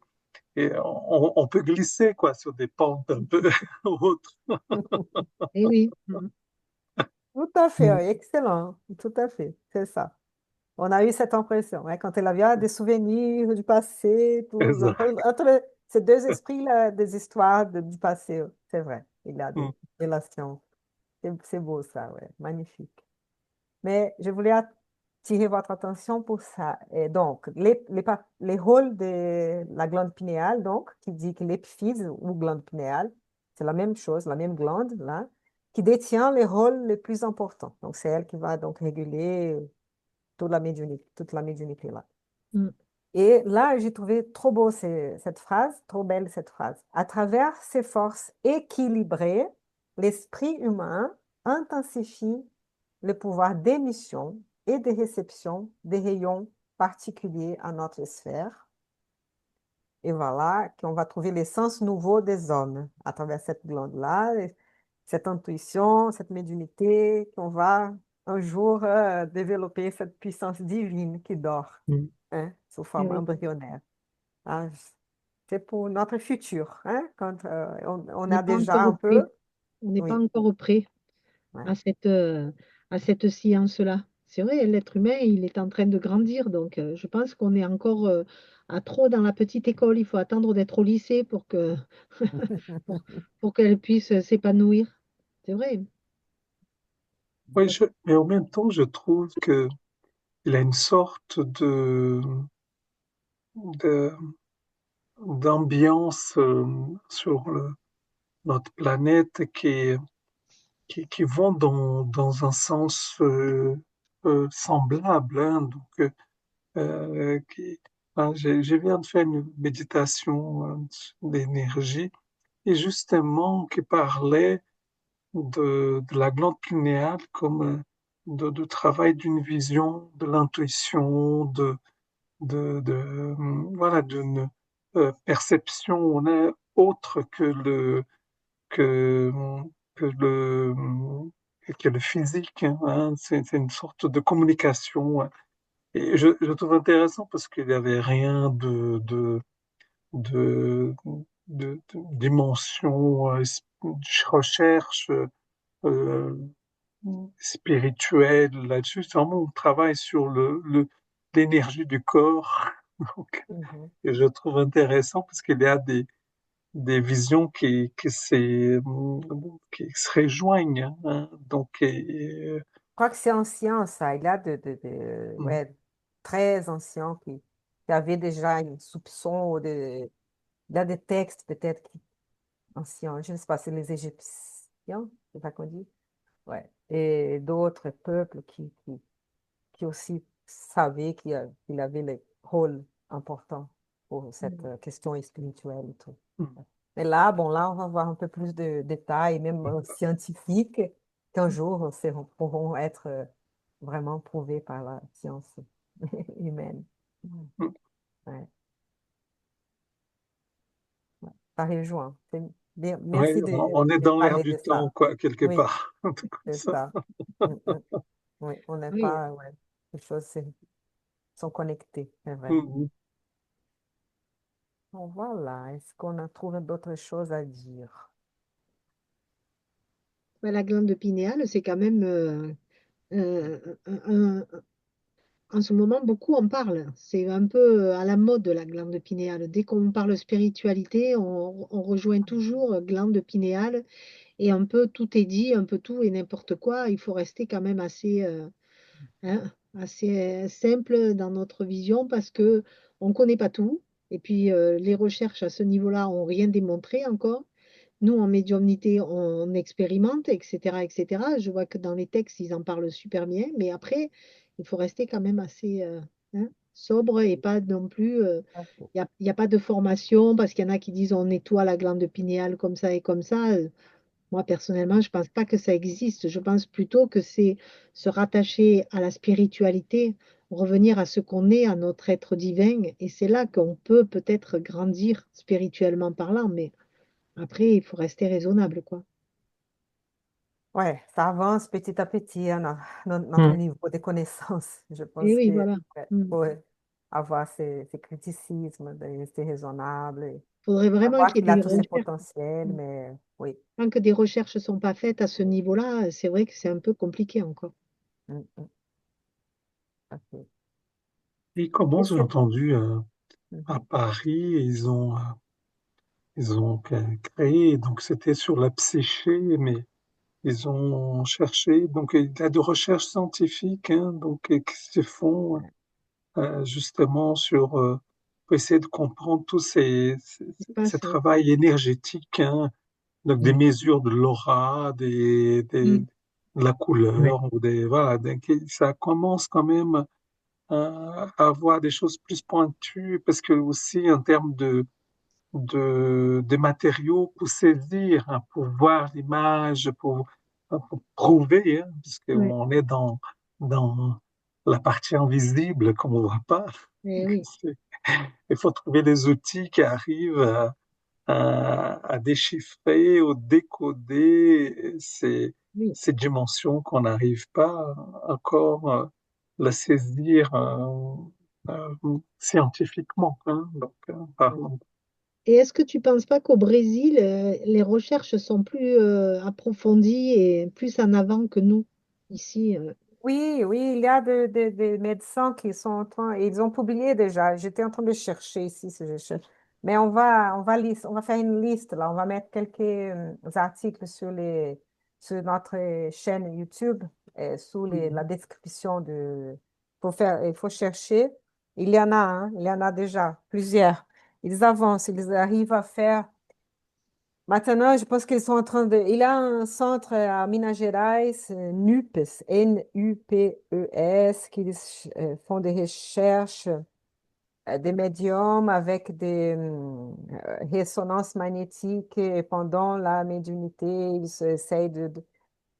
et on peut glisser, quoi, sur des pentes un peu autres. Eh oui. Mhm. Tout à fait, Mm. oui, excellent. Tout à fait, c'est ça. On a eu cette impression, hein, quand elle avait des souvenirs du passé, tout, Exact. entre ces deux esprits-là, des histoires du passé, c'est vrai. Il y a Mm. des relations. C'est beau ça, ouais, magnifique. Mais je voulais attirer votre attention pour ça. Et donc, les rôles de la glande pinéale, donc, qui dit que l'épiphyse ou glande pinéale, c'est la même chose, la même glande, là, qui détient les rôles les plus importants. Donc, c'est elle qui va donc réguler toute la médiumnité, là. Mhm. Et là, j'ai trouvé trop beau cette phrase, trop belle cette phrase. À travers ses forces équilibrées, l'esprit humain intensifie le pouvoir d'émission et de réception des rayons particuliers à notre sphère. Et voilà qu'on va trouver l'essence nouveau des hommes à travers cette glande-là, et cette intuition, cette médiumnité, qu'on va un jour développer cette puissance divine qui dort, Mm. hein, sous Eh forme oui. embryonnaire. Ah, c'est pour notre futur, hein, quand On on n'est a pas déjà un encore peu, prêt. On n'est pas oui, encore prêt ouais. à cette science-là. C'est vrai, l'être humain, il est en train de grandir, donc je pense qu'on est encore à trop dans la petite école. Il faut attendre d'être au lycée pour, pour qu'elle puisse s'épanouir. C'est vrai. Oui, mais en même temps, je trouve que il a une sorte de- d'ambiance sur notre planète qui vont dans un sens semblable. Hein. Donc, je viens de faire une méditation d'énergie et justement qui parlait de la glande pinéale comme de travail d'une vision, de l'intuition, voilà, d'une perception autre que, que le, que le physique. Hein. C'est une sorte de communication. Hein. Et je trouve intéressant parce qu'il n'y avait rien de, de dimension, de recherche euh, spirituelle là-dessus. C'est vraiment on travaille sur l'énergie du corps. Donc, Mhm. et je trouve intéressant parce qu'il y a des visions qui se rejoignent. Hein. Donc, Je crois que c'est ancien, ça. Il y a mm, ouais, très anciens qui avaient déjà un soupçon. Il y a des textes peut-être anciens. Je ne sais pas, c'est les Égyptiens, c'est ça qu'on dit? Ouais. Et d'autres peuples qui aussi savaient qu'il avait les rôles importants pour cette question spirituelle et tout. mm, Mais là, bon, là, on va voir un peu plus de détails, même scientifiques, qu'un jour pourront être vraiment prouvés par la science humaine. mm. Ouais, ouais. Ça rejoint. Ouais, Merci on est de dans l'air parler du de temps, ça. quoi, quelque Oui, part. Un truc comme c'est ça. ça. Mm, mm. Oui, on n'est Oui. pas, ouais, les choses sont connectées, c'est vrai. Mm, Bon, voilà, est-ce qu'on a trouvé d'autres choses à dire? Ben, la glande pinéale, c'est quand même euh, un, en ce moment, beaucoup en parlent. C'est un peu à la mode, la glande pinéale. Dès qu'on parle spiritualité, on rejoint toujours glande pinéale et un peu tout est dit, un peu tout et n'importe quoi. Il faut rester quand même hein, assez simple dans notre vision parce que on ne connaît pas tout. Et puis, les recherches à ce niveau-là n'ont rien démontré encore. Nous, en médiumnité, on expérimente, etc., etc. Je vois que dans les textes, ils en parlent super bien, mais après, il faut rester quand même assez hein, sobre et pas non plus. Il y a pas de formation parce qu'il y en a qui disent on nettoie la glande pinéale comme ça et comme ça. Moi, personnellement, je pense pas que ça existe. Je pense plutôt que c'est se rattacher à la spiritualité, revenir à ce qu'on est, à notre être divin. Et c'est là qu'on peut peut-être grandir spirituellement parlant, mais après, il faut rester raisonnable, quoi. Ouais, ça avance petit à petit, hein, notre Mm. niveau de connaissance. Je Et pense oui, que voilà. ouais, Il faut avoir ces criticismes, de rester raisonnable, et faudrait vraiment savoir qu'il qu'il y ait a des tous ses recherches. potentiels, Mm. mais oui. Tant que des recherches ne sont pas faites à ce niveau-là, c'est vrai que c'est un peu compliqué encore. Mm, mm, ok. Et comment Mais j'ai c'est... entendu à Mhm. Paris, ils ont créé, donc c'était sur la psyché, mais ils ont cherché, donc il y a de recherches scientifiques, hein, donc qui se font justement sur pour essayer de comprendre tous Il ces passe, oui. travails énergétiques, hein, donc des Mm. mesures de l'aura, Mm. de la Ouais. couleur, ou des, voilà, donc ça commence quand même à avoir des choses plus pointues, parce que aussi en termes de matériaux pour saisir, hein, pour voir l'image, pour prouver, hein, Ouais. puisqu'on est dans la partie invisible qu'on ne voit pas. Eh Donc, oui, il faut trouver des outils qui arrivent à déchiffrer ou décoder oui. ces dimensions qu'on n'arrive pas encore la saisir scientifiquement, hein, donc, parlant. Et est-ce que tu ne penses pas qu'au Brésil, les recherches sont plus approfondies et plus en avant que nous, ici? Oui, oui, il y a des médecins qui sont en train, ils ont publié déjà. J'étais en train de chercher ici, si je cherche. Mais on va faire une liste là. On va mettre quelques articles sur notre chaîne YouTube, sous la Mhm. description il faut chercher. Il y en a, hein, il y en a déjà plusieurs. Ils avancent, ils arrivent à faire. Maintenant, je pense qu'ils sont en train de... Il y a un centre à Minas Gerais, NUPES, NUPES, qui font des recherches des médiums avec des résonances magnétiques, et pendant la médiumnité, essayent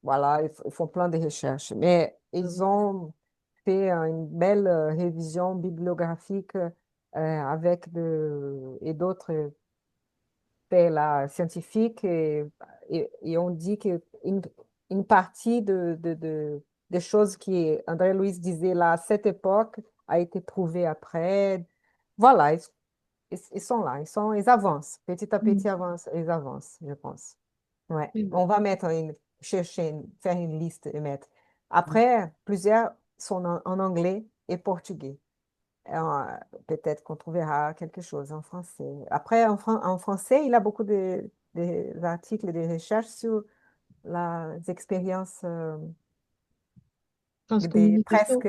voilà, ils font plein de recherches. Mais ils ont fait une belle révision bibliographique avec et d'autres fait la scientifique, et on dit que une partie des choses que André Louis disait là à cette époque a été prouvée après. Voilà, ils sont là, ils avancent. Petit à Mm. petit, ils avancent, je pense. Ouais. Mm. On va chercher, faire une liste et mettre. Après, plusieurs sont en anglais et portugais. Euh, Peut-être qu'on trouvera quelque chose en français. Après, en français, il y a beaucoup des articles, des recherches sur les expériences des Transcommunication.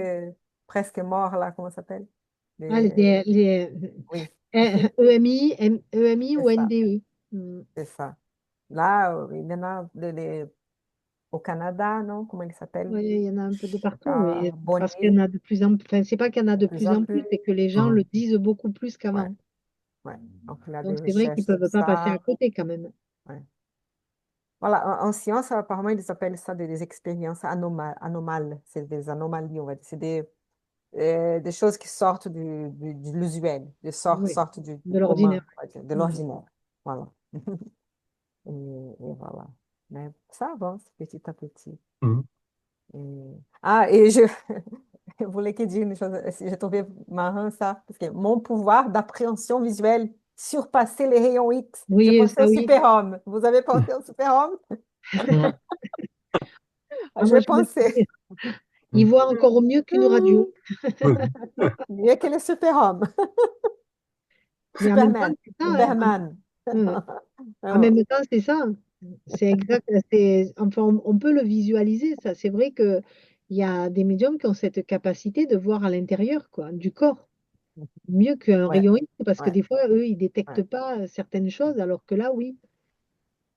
presque morts, là, comment ça s'appelle? Ah, Des- oui, EMI, EMI c'est ou ça, NDE. Mm. c'est ça. Là, il y en a au Canada, non? Comment il s'appelle? Oui, il y en a un peu de partout, À mais parce qu'il y en Bonnier, a de plus en plus. Enfin, c'est pas qu'il y en a de de plus plus en en plus, plus. c'est que les gens le Mhm. disent beaucoup plus Ouais, qu'avant. ouais. Donc, il y a Donc des c'est vrai qu'ils recherches sur peuvent pas passer à ça. côté quand même. Ouais. Voilà, en science, apparemment, ils appellent ça des expériences anomales. C'est des anomalies, on va dire. C'est des choses qui sortent de l'usuel, Oui, sortent du de l'ordinaire. commun, on va dire, de Mm. l'ordinaire. Voilà. Et voilà. Mais ça avance petit à petit. Mhm. Et je voulais que dire une chose, j'ai trouvé marrant ça, parce que mon pouvoir d'appréhension visuelle surpassait les rayons X. Je Oui, pensais ça au oui. super-homme. Vous avez pensé au super-homme? Mm. Ah, Je moi, je me pensais. disais, ils voient encore mieux qu'une radio. Mhm. Mieux que les super-hommes. Mais en même temps, Superman, c'est ça, hein. Uberman. Mm. En Oh, même temps, c'est ça. C'est exact. Enfin, on peut le visualiser, ça. C'est vrai que il y a des médiums qui ont cette capacité de voir à l'intérieur, quoi, du corps. Mieux qu'un ouais, rayon X, parce que ouais, des fois, eux, ils ouais. détectent pas certaines choses, alors que là, oui.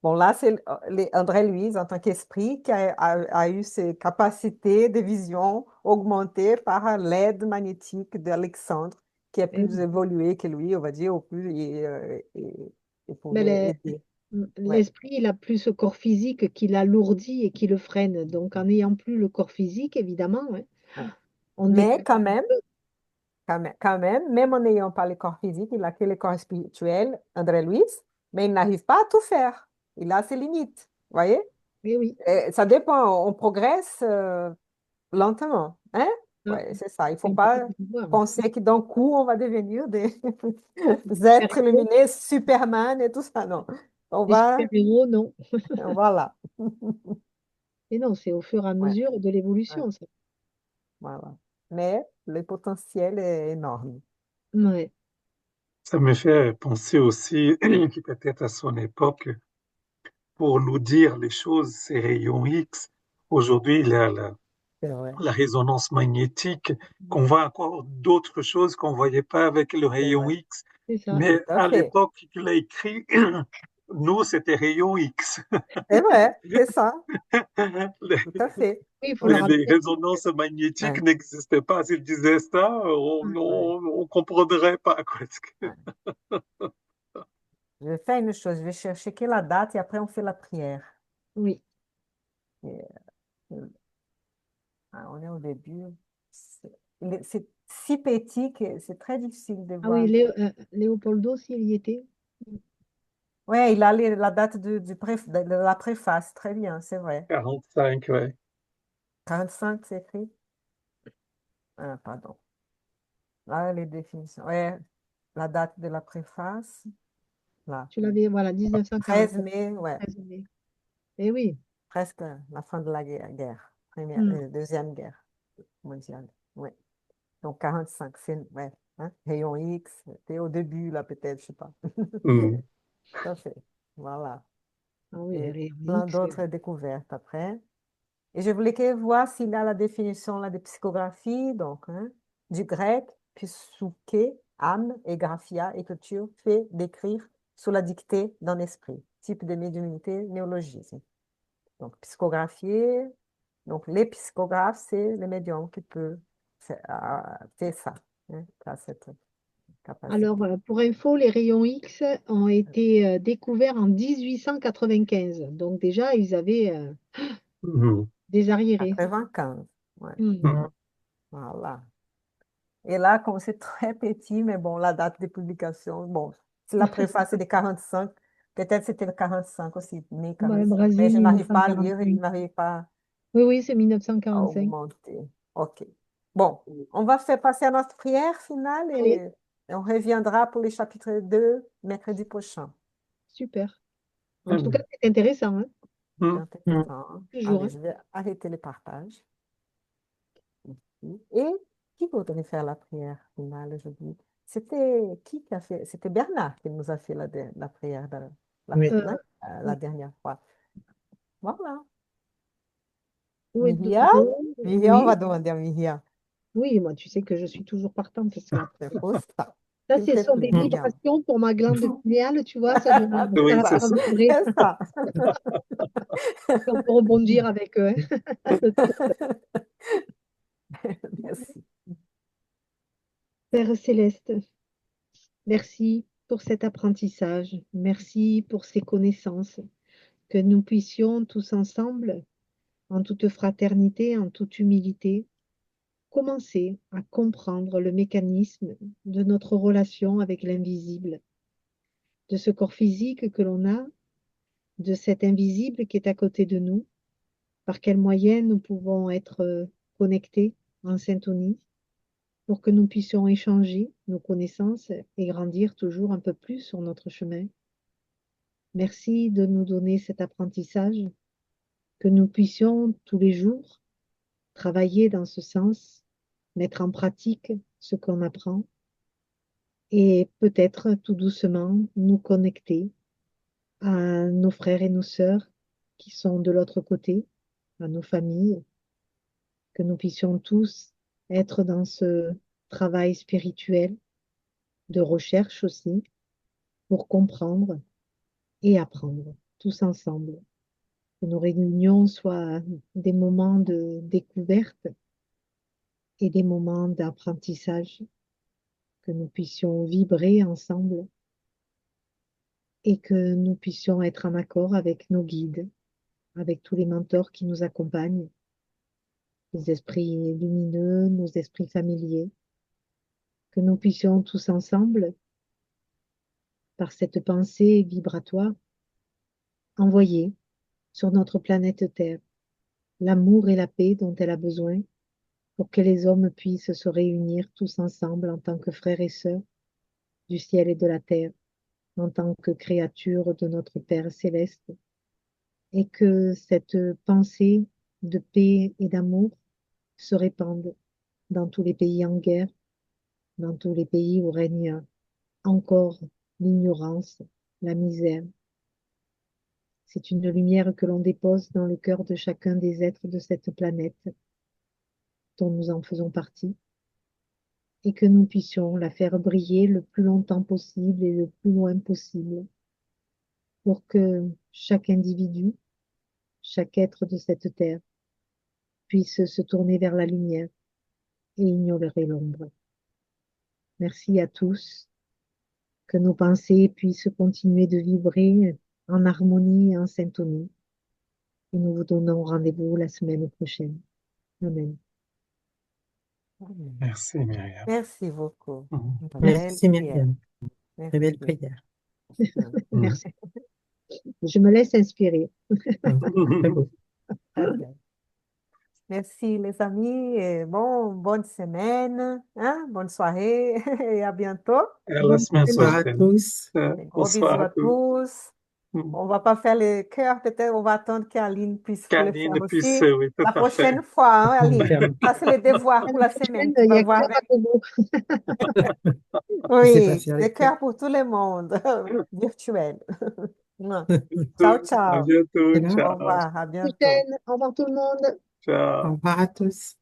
Bon, là, c'est André Louise, en tant qu'esprit, qui a eu ses capacités de vision augmentées par l'aide magnétique d'Alexandre, qui est Eh plus oui. évolué que lui, on va dire, au plus, et Mais pouvait aider. Ouais, l'esprit, il a plus ce corps physique qui l'alourdit et qui le freine. Donc, en n'ayant plus le corps physique, évidemment, ouais, ouais, On Mais décale quand un même, peu. même en n'ayant pas le corps physique, il a que le corps spirituel, André Louis, mais il n'arrive pas à tout faire. Il a ses limites, vous voyez? Oui, oui. Et ça dépend, on progresse lentement, hein? Ah, Ouais, c'est ça. Il ne c'est faut un petit pas peu de voir. penser que d'un coup, on va devenir des êtres Super-héros, illuminés, Superman et tout ça, non. On les va, super-héros, non. voilà. Et non, c'est au fur et à Ouais, mesure de ouais, l'évolution, ça. voilà. Mais le potentiel est énorme. Ouais. Ça me fait penser aussi que peut-être à son époque, pour nous dire les choses, ces rayons X, aujourd'hui, il y a C'est vrai. la résonance magnétique, qu'on voit encore d'autres choses qu'on ne voyait pas avec le C'est rayon vrai. C'est X. ça. Tout Mais à à fait. l'époque qu'il a écrit, nous, c'était rayon X. C'est vrai, c'est ça. Les, Tout à fait. Oui, il faut le les rappeler. résonances magnétiques Ouais, n'existaient pas. S'il disait ça, ouais, on comprendrait pas, quoi. ouais. Je vais faire une chose, je vais chercher quelle la date et après on fait la prière. Oui. Et, on est au début. C'est c'est si petit que c'est très difficile de Ah oui, voir. Léopoldo, s'il y était. Ouais, il a la date de la préface. Très bien, c'est vrai. 45, ouais. 45, c'est écrit. Ah, pardon. Là, les définitions. Ouais, la date de la préface. Là. Tu l'avais, voilà, 13 1947. mai, ouais. 13 mai. Eh oui. Presque la fin de la guerre. Hmm. Deuxième guerre mondiale. Ouais. Donc 45, c'est ouais, hein, rayon X, c'était au début, là, peut-être, je sais pas. Hmm. Tout à fait. Voilà. Ah oui, Et les plein X. d'autres découvertes après. Et je voulais que voir s'il a la définition là, de psychographie, donc, hein, du grec, psyché, âme, et graphia, écriture, fait d'écrire sous la dictée d'un esprit. Type de médiumnité, néologisme. Donc, psychographier, donc les psychographes, c'est les médiums qui peuvent faire ça, hein, qui a cette Alors, capacité. pour info, les rayons X ont été découverts en 1895. Donc déjà, ils avaient Hmm. des arriérés. 95, ouais, Hmm. Hmm. voilà. Et là, comme c'est très petit, mais bon, la date de publication, bon, si la préface est de 45, peut-être c'était le 45 aussi, mai Voilà, 45. Mais Brésil, je n'arrive pas à lire, je 1945. n'arrive pas Oui, oui, c'est à 1945. augmenter. OK. Bon, on va faire passer à notre prière finale Allez, et on reviendra pour le chapitre 2 mercredi prochain. super. En tout cas, Hmm. c'est intéressant, hein, C'est Hmm. intéressant. toujours, Allez, hein. je vais arrêter le partage. Et qui voudrait faire la prière finale aujourd'hui? C'était qui a fait? C'était Bernard qui nous a fait la prière Oui. Euh, hein, la oui. dernière fois. Voilà. Où Myriam? êtes-vous? Myriam, on va Oui, demander à Myriam. oui, moi, tu sais que je suis toujours partante parce que C'est pour ça. ça, S'il ce te sont des plaît, Myriam. vibrations pour ma glande pinéale, tu vois, ça Oui, va c'est faire ça. vibrer. C'est ça. On peut rebondir avec eux, hein. Merci. Père céleste, merci pour cet apprentissage, merci pour ces connaissances, que nous puissions tous ensemble, en toute fraternité, en toute humilité, commencer à comprendre le mécanisme de notre relation avec l'invisible, de ce corps physique que l'on a, de cet invisible qui est à côté de nous, par quels moyens nous pouvons être connectés en syntonie pour que nous puissions échanger nos connaissances et grandir toujours un peu plus sur notre chemin. Merci de nous donner cet apprentissage, que nous puissions tous les jours travailler dans ce sens, mettre en pratique ce qu'on apprend et peut-être tout doucement nous connecter à nos frères et nos sœurs qui sont de l'autre côté, à nos familles, que nous puissions tous être dans ce travail spirituel, de recherche aussi, pour comprendre et apprendre tous ensemble. Que nos réunions soient des moments de découverte et des moments d'apprentissage, que nous puissions vibrer ensemble et que nous puissions être en accord avec nos guides, avec tous les mentors qui nous accompagnent les esprits lumineux, nos esprits familiers, que nous puissions tous ensemble, par cette pensée vibratoire, envoyer sur notre planète Terre l'amour et la paix dont elle a besoin pour que les hommes puissent se réunir tous ensemble en tant que frères et sœurs du ciel et de la terre, en tant que créatures de notre Père céleste, et que cette pensée de paix et d'amour se répande dans tous les pays en guerre, dans tous les pays où règne encore l'ignorance, la misère. C'est une lumière que l'on dépose dans le cœur de chacun des êtres de cette planète dont nous en faisons partie, et que nous puissions la faire briller le plus longtemps possible et le plus loin possible, pour que chaque individu, chaque être de cette terre puisse se tourner vers la lumière et ignorer l'ombre. Merci à tous, que nos pensées puissent continuer de vibrer en harmonie et en syntonie. Et nous vous donnons rendez-vous la semaine prochaine. Amen. Merci, Myriam. Merci beaucoup. Mhm. Une belle Merci prière. Myriam. Très belle Merci. prière. Merci. Je me laisse inspirer. Très beau. Très bien. Merci les amis et bonne semaine, hein? Bonne soirée et à bientôt. Et à la Bonne semaine Bonsoir à prochaine. tous. Et gros bisous Bonsoir à à tous. tous. Mhm. On va pas faire les cœurs, peut-être on va attendre qu'Aline puisse le faire Qu'Aline puisse, aussi. oui, tout La à fait. prochaine fois, hein, Aline. Ferme. Ça, c'est les devoirs pour la prochaine, semaine. Tu il y vas a voir. cœur à gogo. Je sais pas Oui, faire des les cœurs. cœurs pour tout le monde, virtuel. Ciao, À ciao. bientôt. C'est là. Au Ciao. revoir, à bientôt. Prochaine. Au revoir tout le monde. Au Ciao. revoir à tous.